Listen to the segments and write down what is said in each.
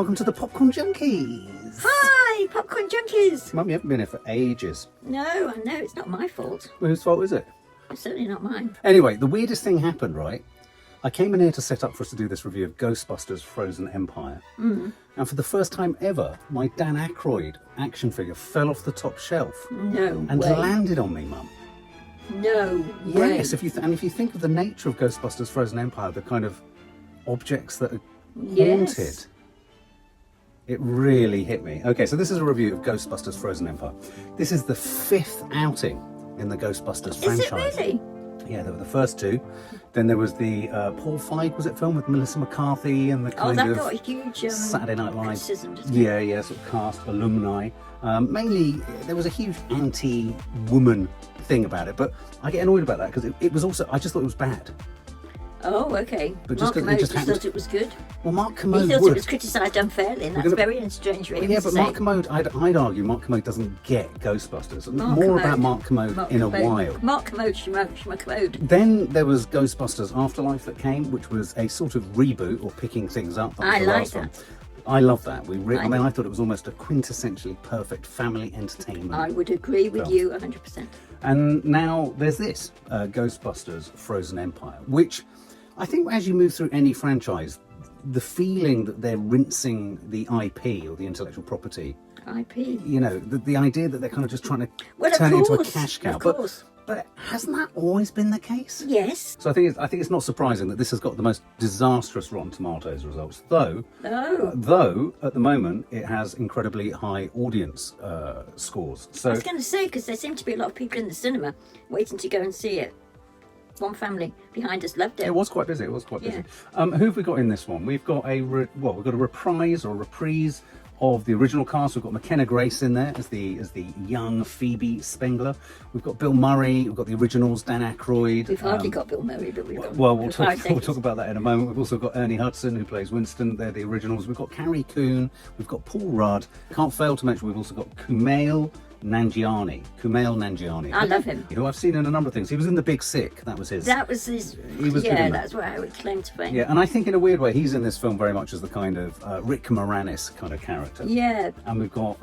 welcome to the Popcorn Junkies. Hi, Popcorn Junkies. Mum, you haven't been here for ages. No, I know, it's not my fault. Well, whose fault is it? It's certainly not mine. Anyway, the weirdest thing happened, right? I came in here to set up for us to do this review of Ghostbusters Frozen Empire. And for the first time ever, my Dan Aykroyd action figure fell off the top shelf. No and way. landed on me, Mum. No way. Yes, if you think of the nature of Ghostbusters Frozen Empire, the kind of objects that are Yes. haunted, it really hit me. Okay, so this is a review of Ghostbusters Frozen Empire. This is the 5th outing in the Ghostbusters franchise. Is it really? Yeah, there were the first 2. Then there was the Paul Feig, was it, film with Melissa McCarthy and the kind that of got a huge Saturday Night Live. criticism, didn't it? Yeah, sort of cast alumni. Mainly, there was a huge anti-woman thing about it, but I get annoyed about that because it was also, I just thought it was bad. Oh, okay. But Mark just 'cause it Kermode just happened- thought it was good. Well, Mark He Kermode thought would. it was criticised unfairly, and that's gonna- very strange for him Yeah, to but say. Mark Kermode, I'd argue Mark Kermode doesn't get Ghostbusters. Mark More Kermode. about Mark Kermode in a while. Mark Kermode, Schmoke. Then there was Ghostbusters Afterlife that came, which was a sort of reboot or picking things up. That was I the like last one. that. I love that. I I thought it was almost a quintessentially perfect family entertainment. I would agree with film. you 100%. And now there's this, Ghostbusters Frozen Empire, which I think as you move through any franchise, the feeling that they're rinsing the IP or the intellectual property, IP. you know, the idea that they're kind of just trying to Well, of turn it into a course, cash cow. of course. But hasn't that always been the case? Yes. So I think it's not surprising that this has got the most disastrous Rotten Tomatoes results, though at the moment it has incredibly high audience scores. So I was going to say, because there seem to be a lot of people in the cinema waiting to go and see it. One family behind us loved it. it was quite busy. Who Yeah. have we got in this one? We've got we've got a reprise or a reprise of the original cast. We've got Mckenna Grace in there as the young Phoebe Spengler. We've got Bill Murray. We've got the originals, Dan Aykroyd. We've hardly got Bill Murray, but we've got Well, we'll five talk days. about that in a moment. We've also got Ernie Hudson, who plays Winston. They're the originals. We've got Carrie Coon. We've got Paul Rudd. Can't fail to mention we've also got Kumail Nanjiani. I love him. Who I've seen in a number of things. He was in The Big Sick. That was his. That was his. He was good yeah, in that. that's where I would claim to fame. Yeah, and I think in a weird way he's in this film very much as the kind of Rick Moranis kind of character. Yeah. And we've got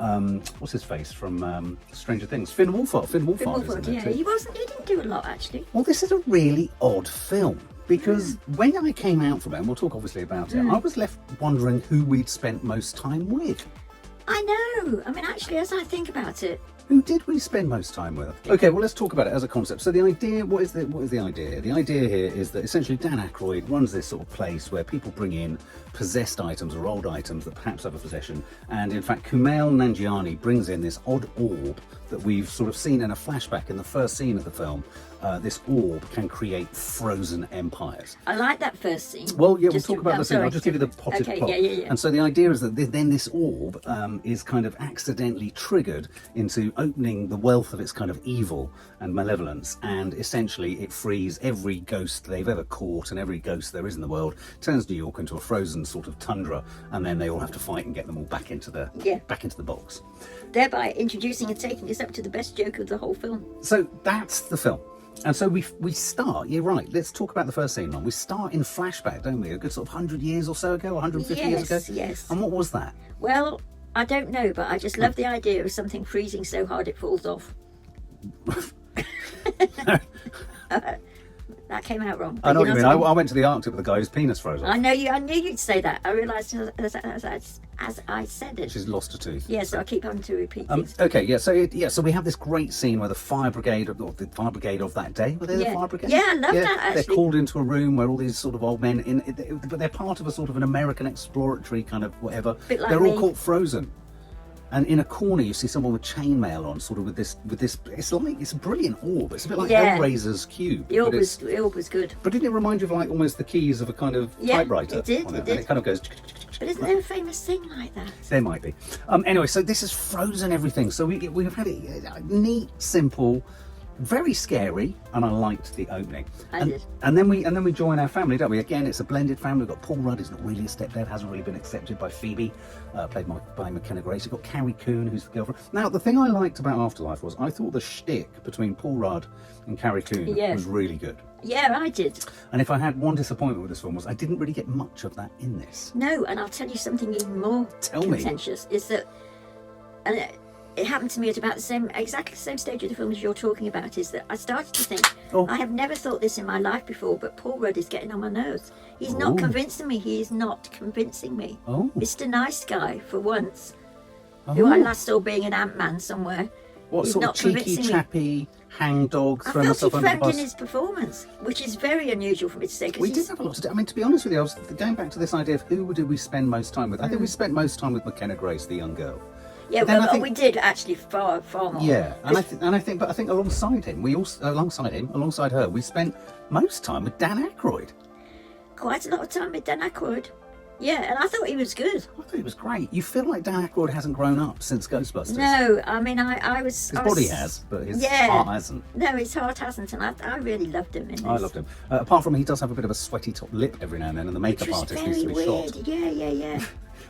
what's his face from Stranger Things, Finn Wolfhard. Finn Wolfhard is in there Yeah, too. he didn't do a lot actually. Well, this is a really odd film because when I came out from it, and we'll talk obviously about it, I was left wondering who we'd spent most time with. I know. I mean, actually, as I think about it, Who did we spend most time with? Okay, well, let's talk about it as a concept. So the idea, what is the idea? The idea here is that essentially Dan Aykroyd runs this sort of place where people bring in possessed items or old items that perhaps have a possession. And in fact, Kumail Nanjiani brings in this odd orb that we've sort of seen in a flashback in the first scene of the film. This orb can create frozen empires. I like that first scene. Well, yeah, we'll Just talk to- about I'm the scene. I'll sorry. just give you the potted Okay, plot. yeah. And so the idea is that then this orb is kind of accidentally triggered into opening the wealth of its kind of evil and malevolence, and essentially it frees every ghost they've ever caught and every ghost there is in the world, turns New York into a frozen sort of tundra, and then they all have to fight and get them all back into the box. Thereby introducing and taking us up to the best joke of the whole film. So that's the film. And so we start, you're right, let's talk about the first scene, Mum. We start in flashback, don't we? A good sort of 100 years or so ago, 150 years ago? Yes. And what was that? Well, I don't know, but I just love the idea of something freezing so hard it falls off. That came out wrong. I know what you mean. I I went to the Arctic with the guy whose penis froze off. I knew you'd say that. I realised as I said it. She's lost a tooth. Yeah, so I keep having to repeat things. Okay, yeah. So we have this great scene where the fire brigade of that day. Were they the fire brigade? Yeah, I love that, actually. They're called into a room where all these sort of old men but they're part of a sort of an American exploratory kind of whatever. Bit like they're me. all caught frozen. And in a corner, you see someone with chainmail on, sort of with this. It's a brilliant orb. It's a bit like Hellraiser's cube. The orb was good. But didn't it remind you of like almost the keys of a kind of typewriter? It did. And it kind of goes. But isn't there a famous thing like that? There might be. Anyway, so this has frozen everything. So we've had a neat, simple, very scary, and I liked the opening. I did. And then we join our family, don't we? Again, it's a blended family. We've got Paul Rudd, who's not really a stepdad, hasn't really been accepted by Phoebe, played by Mckenna Grace. You've got Carrie Coon, who's the girlfriend. Now, the thing I liked about Afterlife was I thought the shtick between Paul Rudd and Carrie Coon was really good. Yeah, I did. And if I had one disappointment with this film was I didn't really get much of that in this. No, and I'll tell you something even more contentious, is that, and it happened to me at about exactly the same stage of the film as you're talking about, is that I started to think, I have never thought this in my life before, but Paul Rudd is getting on my nerves. He's not convincing me. He is not convincing me. Mr. Nice Guy, for once, who I last saw being an Ant-Man somewhere. What He's sort not of cheeky, chappy, hangdog, throw I myself felt he under the framed in bus? his performance, which is very unusual for me to say. We did have a lot to do. I mean, to be honest with you, I was going back to this idea of who did we spend most time with. I think we spent most time with McKenna Grace, the young girl. Yeah, well, we did actually far more. Yeah, and I think alongside her, we spent most time with Dan Aykroyd. Quite a lot of time with Dan Aykroyd. Yeah, and I thought he was good. I thought he was great. You feel like Dan Aykroyd hasn't grown up since Ghostbusters. No, I mean, I was... His body has, but his heart hasn't. No, his heart hasn't, and I really loved him in this. I loved him. Apart from he does have a bit of a sweaty top lip every now and then, and the makeup artist needs to be shot. Yeah.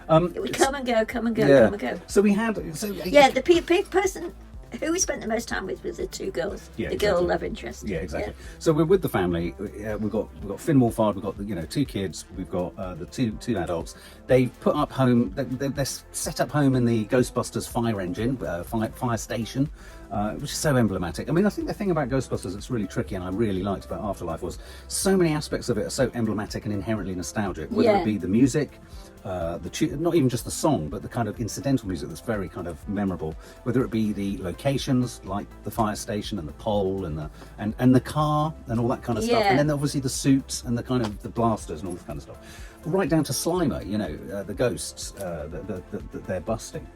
It would come and go, come and go. So we had... the person who we spent the most time with was the two girls. Yeah, the girl love interest. Yeah, exactly. Yeah. So we're with the family. We've got Finn Wolfhard. We've got two kids. We've got the two adults. They've put up home. They're set up home in the Ghostbusters fire engine, fire station, which is so emblematic. I mean, I think the thing about Ghostbusters that's really tricky, and I really liked about Afterlife, was so many aspects of it are so emblematic and inherently nostalgic. Whether it be the music. Not even just the song, but the kind of incidental music that's very kind of memorable. Whether it be the locations like the fire station and the pole and the car and all that kind of stuff, and then obviously the suits and the kind of the blasters and all this kind of stuff, right down to Slimer, the ghosts that they're busting.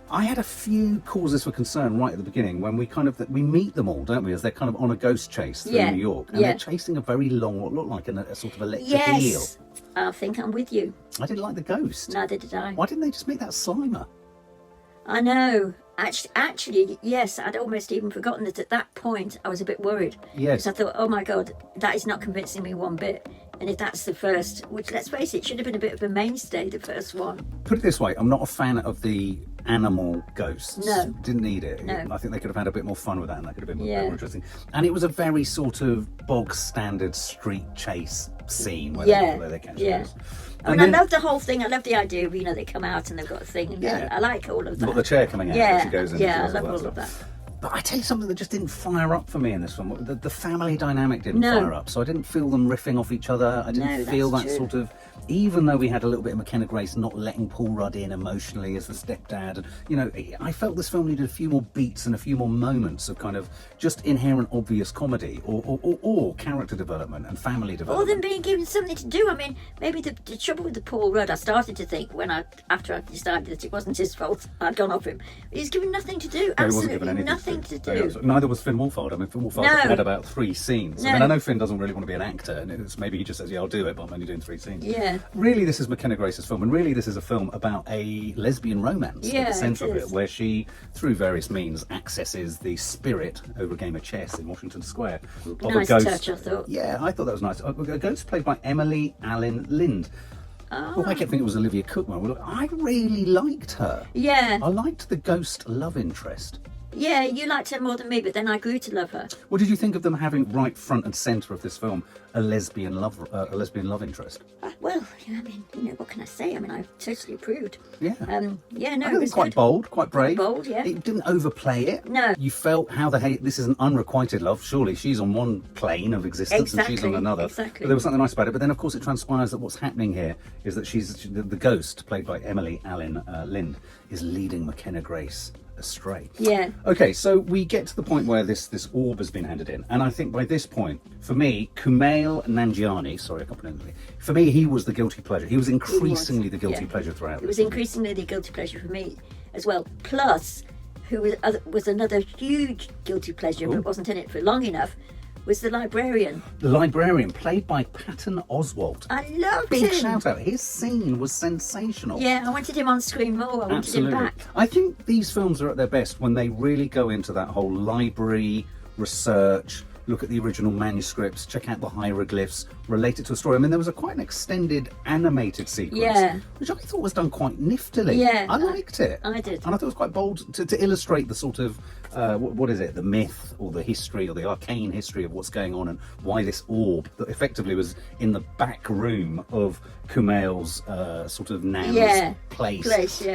I had a few causes for concern right at the beginning when we meet them all, don't we, as they're kind of on a ghost chase through New York, and they're chasing a very long, what looked like a sort of electric eel. I think I'm with you. I didn't like the ghost. Neither did I. Why didn't they just make that Slimer? I know. Actually, yes, I'd almost even forgotten that at that point I was a bit worried. Yes. Because I thought, oh my God, that is not convincing me one bit. And if that's the first, which let's face it, should have been a bit of a mainstay, the first one. Put it this way, I'm not a fan of the animal ghosts. No. Didn't need it. No. I think they could have had a bit more fun with that, and that could have been more interesting. And it was a very sort of bog standard street chase scene where they catch those. I love the whole thing. I love the idea of, they come out and they've got a thing. And I like all of that. You've got the chair coming out as she goes in. Yeah, I love all of that. But I tell you something that just didn't fire up for me in this film. The family dynamic didn't fire up. So I didn't feel them riffing off each other. I didn't feel that sort of... Even though we had a little bit of McKenna Grace not letting Paul Rudd in emotionally as the stepdad, and I felt this film needed a few more beats and a few more moments of kind of just inherent obvious comedy or character development and family development. Or them being given something to do. I mean, maybe the trouble with the Paul Rudd, I started to think after I decided that it wasn't his fault, I'd gone off him. He's given nothing to do. No, absolutely nothing to do. Neither was Finn Wolfhard. I mean, Finn Wolfhard had about 3 scenes. I mean, I know Finn doesn't really want to be an actor, and maybe he just says, I'll do it, but I'm only doing 3 scenes. Yeah. Really, this is McKenna Grace's film, and really this is a film about a lesbian romance at the centre of it, where she, through various means, accesses the spirit over a game of chess in Washington Square of nice a ghost. Touch, I thought. Yeah, I thought that was nice. A ghost played by Alyn Lind. Oh, I kept thinking it was Olivia Cookman. Well, I really liked her. Yeah. I liked the ghost love interest. Yeah, you liked her more than me, but then I grew to love her. What did you think of them having right front and centre of this film a lesbian love interest? Well, I mean, what can I say? I mean, I totally approved. Yeah. I think it was quite bold, quite brave. Bold, yeah. It didn't overplay it. No. You felt how this is an unrequited love. Surely she's on one plane of existence and she's on another. Exactly. But there was something nice about it. But then, of course, it transpires that what's happening here is that the ghost, played by Alyn Lind, is leading McKenna Grace astray. Yeah. Okay, so we get to the point where this orb has been handed in, and I think by this point, for me, Kumail Nanjiani, sorry, I can't pronounce it. For me, he was the guilty pleasure. He was increasingly the guilty pleasure throughout. It was increasingly the guilty pleasure for me as well. Plus, who was another huge guilty pleasure, but wasn't in it for long enough, was the librarian. The librarian, played by Patton Oswalt. I loved him. Big shout out. His scene was sensational. Yeah, I wanted him on screen more. I wanted him back. I think these films are at their best when they really go into that whole library research, look at the original manuscripts, check out the hieroglyphs, relate it to a story. I mean, there was quite an extended animated sequence, which I thought was done quite niftily. Yeah, I liked it. I did. And I thought it was quite bold to illustrate the sort of, what is it, the myth or the history or the arcane history of what's going on and why this orb that effectively was in the back room of Kumail's sort of Nan's place.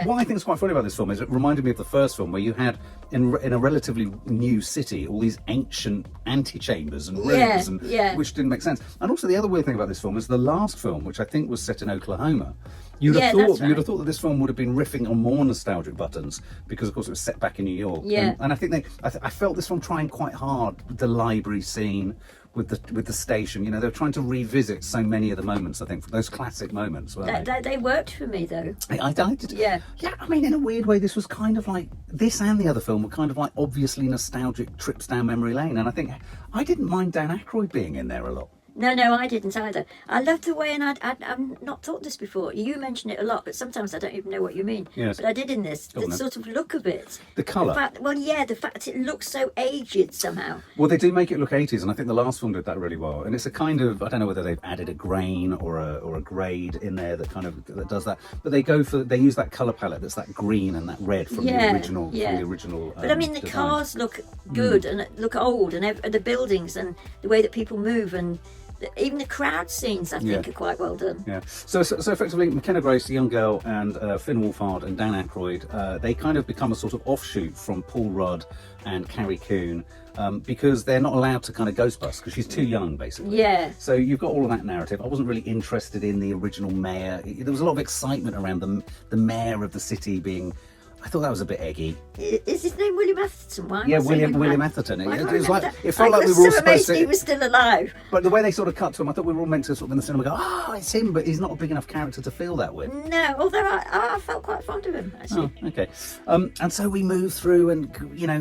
What I think is quite funny about this film is it reminded me of the first film where you had in a relatively new city all these ancient antechambers and rooms which didn't make sense. And also the other weird thing about this film is the last film, which I think was set in Oklahoma. You'd have thought that this film would have been riffing on more nostalgic buttons because, of course, it was set back in New York. Yeah. And I think I felt this film trying quite hard with the library scene, with the station. You know, they were trying to revisit so many of the moments. I think those classic moments. They worked for me though. I did. Yeah. I mean, in a weird way, this was kind of like this and the other film were kind of like obviously nostalgic trips down memory lane. And I think I didn't mind Dan Aykroyd being in there a lot. No, I didn't either. I loved the way, and I've not thought this before. You mention it a lot, but sometimes I don't even know what you mean. Yes. But I did in this. The sort of look of it. The colour. The fact it looks so aged somehow. Well, they do make it look 80s, and I think the last film did that really well. And it's a kind of, I don't know whether they've added a grain or a grade in there that does that. But they use that colour palette that's that green and that red from the original. Yeah. From the original. But I mean, the cars look good and look old, and the buildings and the way that people move and. Even the crowd scenes, I think, are quite well done. Yeah. So effectively, Mckenna Grace, the young girl, and Finn Wolfhard and Dan Aykroyd, they kind of become a sort of offshoot from Paul Rudd and Carrie Coon because they're not allowed to kind of Ghostbusters because she's too young, basically. Yeah. So you've got all of that narrative. I wasn't really interested in the original mayor. There was a lot of excitement around the mayor of the city being. I thought that was a bit eggy. Is his name William Atherton? Why? Yeah, William Atherton. It was like it felt I like we was were all so supposed amazed to. he was still alive. But the way they sort of cut to him, I thought we were all meant to sort of in the cinema go, "Oh, it's him," but he's not a big enough character to feel that with. No, although I felt quite fond of him actually. Oh, okay. And so we move through, and you know,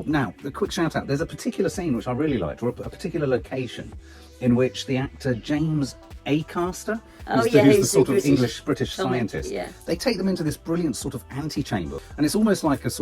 now a quick shout out. There's a particular scene which I really liked, or a particular location, in which the actor James Acaster. Who's the sort of English-British scientist. Yeah. They take them into this brilliant sort of antechamber, and it's almost like it's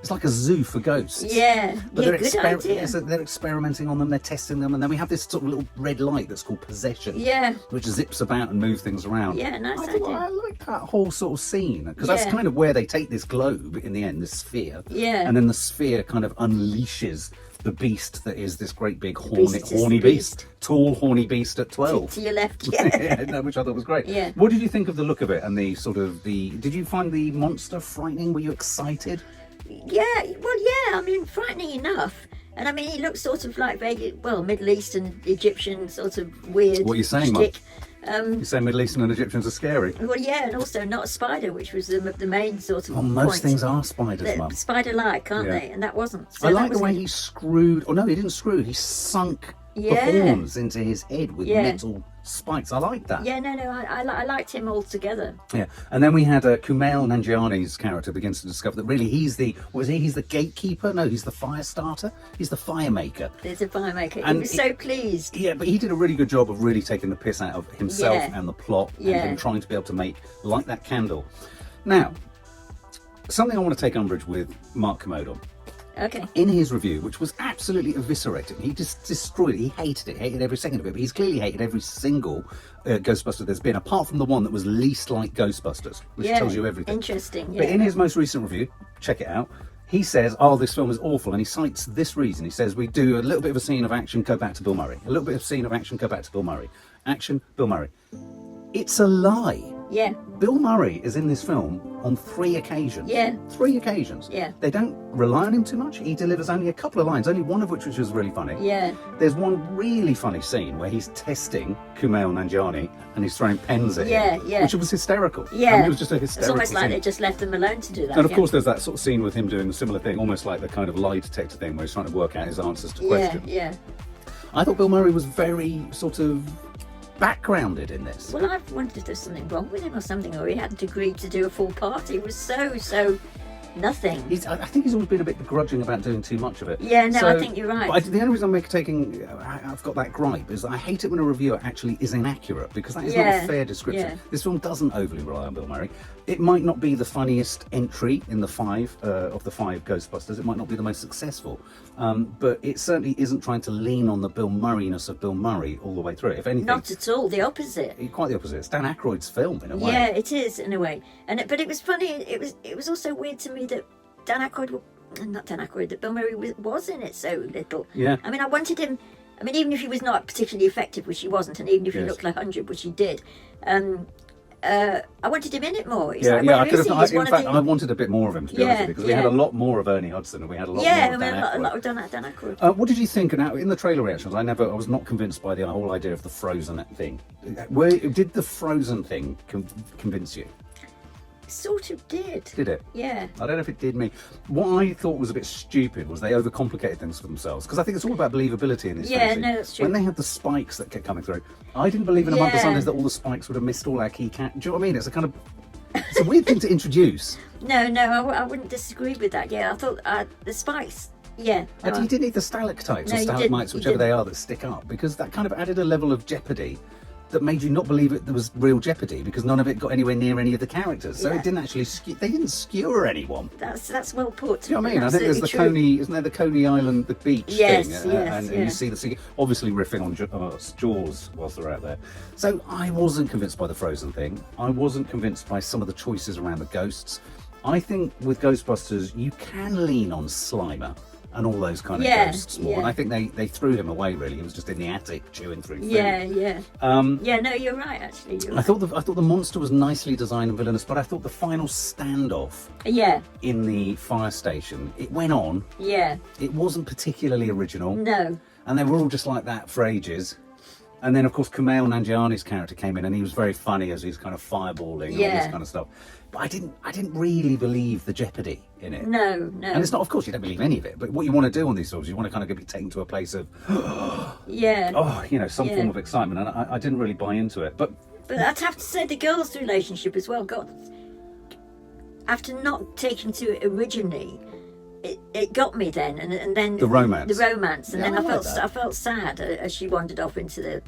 like a zoo for ghosts. Yeah, but good idea. They're experimenting on them, they're testing them, and then we have this sort of little red light that's called possession. Yeah. Which zips about and moves things around. Yeah, nice idea. I like that whole sort of scene because that's kind of where they take this globe in the end, this sphere. Yeah. And then the sphere kind of unleashes the beast that is this great big horny beast. Tall horny beast at 12 to your left. Which I thought was great. Yeah. What did you think of the look of it and did you find the monster frightening? Were you excited? I mean, frightening enough. And I mean, he looks sort of like Middle Eastern, Egyptian, sort of weird. What are you saying, Mum? You say Middle Eastern and Egyptians are scary? Well, yeah, and also not a spider, which was the main sort of Well, most point. things are spiders, Mum. Spider-like, aren't they? And that wasn't. So I like the way he screwed... Oh, no, he didn't screw. He sunk the horns into his head with metal spikes. I like that. Yeah, no, I liked him altogether. Yeah, and then we had Kumail Nanjiani's character begins to discover that really he's the gatekeeper? No, he's the fire starter. He's the fire maker. There's a fire maker. And he was so pleased. Yeah, but he did a really good job of really taking the piss out of himself and the plot and him trying to be able to light that candle. Now, something I want to take umbrage with Mark Kermode on. Okay. In his review, which was absolutely eviscerating, he just destroyed it. He hated every second of it. But he's clearly hated every single Ghostbuster there's been, apart from the one that was least like Ghostbusters, which tells you everything. Interesting. Yeah. But in his most recent review, check it out. He says, "Oh, this film is awful," and he cites this reason. He says, "We do a little bit of a scene of action, go back to Bill Murray. A little bit of scene of action, go back to Bill Murray. Action, Bill Murray." It's a lie. Yeah. Bill Murray is in this film on 3 occasions. Yeah. 3 occasions. Yeah. They don't rely on him too much. He delivers only a couple of lines, only one of which was really funny. Yeah. There's one really funny scene where he's testing Kumail Nanjiani and he's throwing pens at him. Yeah. Which was hysterical. Yeah. I mean, it was just a hysterical It's almost like scene. they just left them alone to do that. And of course there's that sort of scene with him doing a similar thing, almost like the kind of lie detector thing where he's trying to work out his answers to questions. Yeah. I thought Bill Murray was very sort of backgrounded in this. Well, I wondered if there's something wrong with him or something, or he hadn't agreed to do a full part. He was so nothing. I think he's always been a bit begrudging about doing too much of it. Yeah, no, I think you're right. But the only reason I've got that gripe is that I hate it when a reviewer actually is inaccurate, because that is not a fair description. Yeah. This film doesn't overly rely on Bill Murray. It might not be the funniest entry in the five of the five Ghostbusters. It might not be the most successful, but it certainly isn't trying to lean on the Bill Murray-ness of Bill Murray all the way through. If anything, not at all. The opposite. Quite the opposite. It's Dan Aykroyd's film in a way. Yeah, it is in a way. But it was funny. It was also weird to me that that Bill Murray was in it so little. Yeah. I mean, I wanted him. I mean, even if he was not particularly effective, which he wasn't, and even if he looked like 100, which he did. I wanted him in it more. I wanted a bit more of him, to be honest with you, because we had a lot more of Ernie Hudson and we had a lot more of Dan a lot of Dan Aykroyd. What did you think? Now, in the trailer reactions, I was not convinced by the whole idea of the Frozen thing. Did the Frozen thing convince you? Sort of did. Did it? Yeah. I don't know if it did me. What I thought was a bit stupid was they overcomplicated things for themselves, because I think it's all about believability in this film. Yeah, no, that's true. When they had the spikes that kept coming through, I didn't believe in a month of Sundays that all the spikes would have missed all our key do you know what I mean? It's a weird thing to introduce. No, I wouldn't disagree with that. Yeah, I thought the spikes. Yeah. And you didn't need the stalactites or stalagmites, whichever they are, that stick up, because that kind of added a level of jeopardy that made you not believe there was real jeopardy, because none of it got anywhere near any of the characters. So it didn't actually they didn't skewer anyone. That's well put. Do you know what I mean? I think there's the Coney, isn't there the Coney Island, the beach thing? And you see the sea, obviously riffing on Jaws whilst they're out there. So I wasn't convinced by the Frozen thing. I wasn't convinced by some of the choices around the ghosts. I think with Ghostbusters, you can lean on Slimer and all those kind of ghosts more. And I think they threw him away, really. He was just in the attic chewing through food. Yeah. No, you're right, actually. I thought the monster was nicely designed and villainous, but I thought the final standoff in the fire station, it went on. Yeah. It wasn't particularly original. No. And they were all just like that for ages. And then, of course, Kumail Nanjiani's character came in, and he was very funny as he's kind of fireballing and all this kind of stuff. But I didn't really believe the jeopardy in it. No. And it's not, of course, you don't believe any of it. But what you want to do on these films, you want to kind of be taken to a place of, some form of excitement. And I didn't really buy into it. But I'd have to say the girls' relationship as well. God, after not taking to it originally, it got me then, and then the romance, and then I felt sad as she wandered off into the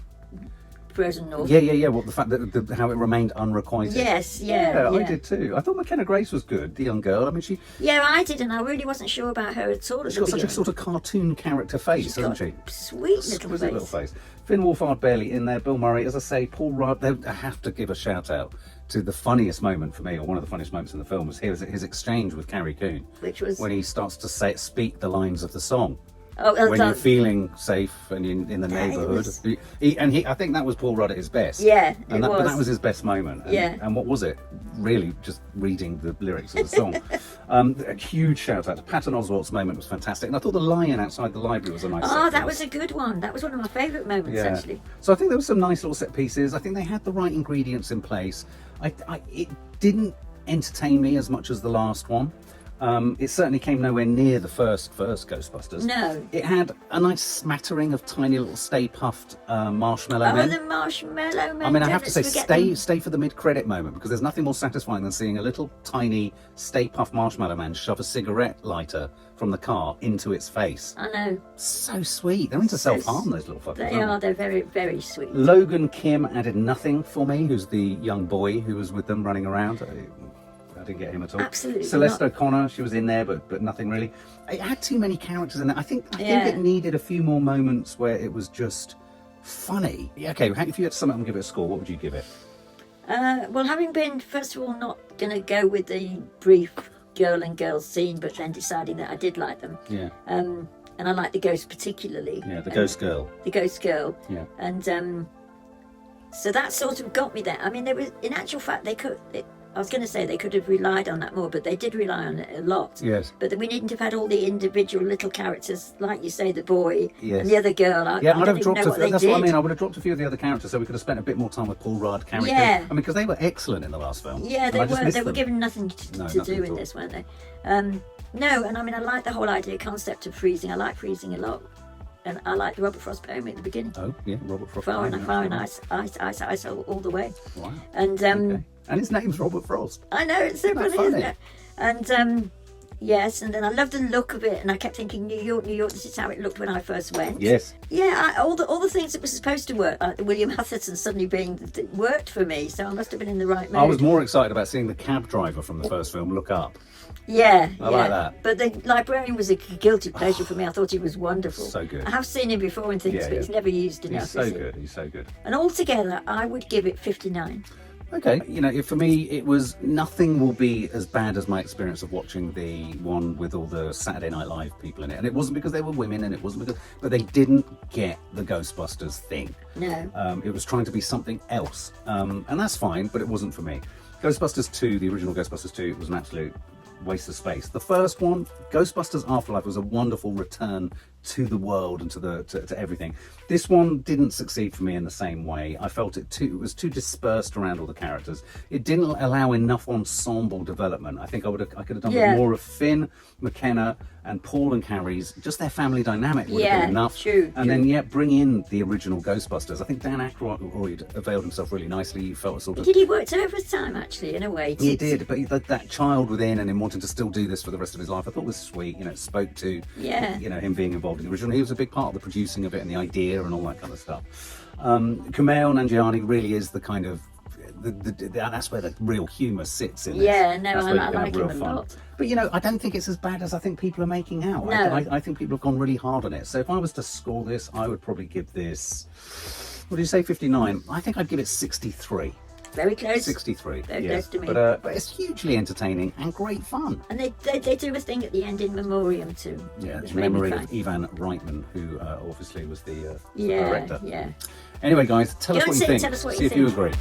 frozen north. Yeah. Well, the fact that how it remained unrequited. Yes, I did too. I thought Mckenna Grace was good, the young girl. I mean, she. Yeah, I did, and I really wasn't sure about her at all. She's got such a sort of cartoon character face, hasn't she? Sweet little face. Finn Wolfhard barely in there. Bill Murray, as I say, Paul Rudd. I have to give a shout out to the funniest moment for me, or one of the funniest moments in the film, was his exchange with Carrie Coon, which was when he starts to speak the lines of the song. When you're feeling safe and in the neighbourhood, I think that was Paul Rudd at his best. Yeah, but that was his best moment. And what was it? Really, just reading the lyrics of the song. A huge shout out to Patton Oswalt's moment was fantastic, and I thought the lion outside the library was a nice. That was a good one. That was one of my favourite moments actually. So I think there were some nice little set pieces. I think they had the right ingredients in place. It didn't entertain me as much as the last one. It certainly came nowhere near the first Ghostbusters. No. It had a nice smattering of tiny little Stay Puft marshmallow men. The marshmallow men. I mean, I have to say, stay for the mid-credit moment, because there's nothing more satisfying than seeing a little tiny Stay Puft marshmallow man shove a cigarette lighter from the car into its face. I know. So sweet. They're into self-harm, those little fuckers. They are. They're very, very sweet. Logan Kim added nothing for me, who's the young boy who was with them running around. I didn't get him at all. Absolutely. Celeste O'Connor, she was in there, but nothing really. It had too many characters in there. I think it needed a few more moments where it was just funny. Okay, if you had to sum it up and give it a score, what would you give it? Well, having been, first of all, not going to go with the brief girl and girl scene, but then deciding that I did like them. Yeah. And I like the ghost particularly. Yeah, the ghost girl. The ghost girl. Yeah. And so that sort of got me there. I mean, there was, in actual fact, I was going to say they could have relied on that more, but they did rely on it a lot. Yes. But we needn't have had all the individual little characters, like you say, the boy and the other girl. I'd have dropped what I mean. I would have dropped a few of the other characters, so we could have spent a bit more time with Paul Rudd, Carrie Coon. I mean, because they were excellent in the last film. Yeah, they were. They were given nothing to do in this, weren't they? No, and I mean, I like the whole concept of freezing. I like freezing a lot. And I like the Robert Frost poem at the beginning. Oh, yeah, Robert Frost. Fire and ice, all the way. Wow. And and his name's Robert Frost. I know, it's so funny, isn't it? And Yes, and then I loved the look of it, and I kept thinking, New York, this is how it looked when I first went. Yes. Yeah, all the things that were supposed to work, like the William Atherton suddenly worked for me, so I must have been in the right mood. I was more excited about seeing the cab driver from the first film look up. Yeah, I like that. But the librarian was a guilty pleasure for me. I thought he was wonderful. So good. I have seen him before in things, but he's never used enough. He's so good. He's so good. And altogether, I would give it 59. Okay, for me, it was nothing will be as bad as my experience of watching the one with all the Saturday Night Live people in it. And it wasn't because they were women, and it wasn't because, but they didn't get the Ghostbusters thing. No. It was trying to be something else, and that's fine, but it wasn't for me. Ghostbusters 2, the original Ghostbusters 2, was an absolute waste of space. The first one, Ghostbusters Afterlife, was a wonderful return to the world and to everything. This one didn't succeed for me in the same way. I felt it was too dispersed around all the characters. It didn't allow enough ensemble development. I think I could have done with more of Finn, McKenna, and Paul and Carrie's, just their family dynamic would have been enough. True. Then bring in the original Ghostbusters. I think Dan Aykroyd availed himself really nicely. He felt sort of... Did he work overtime, actually, in a way? He did, but that child within and him wanting to still do this for the rest of his life, I thought was sweet. It spoke to him being involved in the original. He was a big part of the producing of it and the idea and all that kind of stuff. Kumail Nanjiani really is the kind of that's where the real humour sits in this. Yeah, no, I like him a lot. But I don't think it's as bad as I think people are making out. No. I think people have gone really hard on it. So if I was to score this, I would probably give this, what did you say, 59? I think I'd give it 63. Very close. 63. Very close to me. But it's hugely entertaining and great fun. And they do a thing at the end in memoriam too. Yeah, it's memory of Ivan Reitman, who obviously was the director. Yeah. Anyway, guys, tell us what you think. Tell us what See you if think. you agree.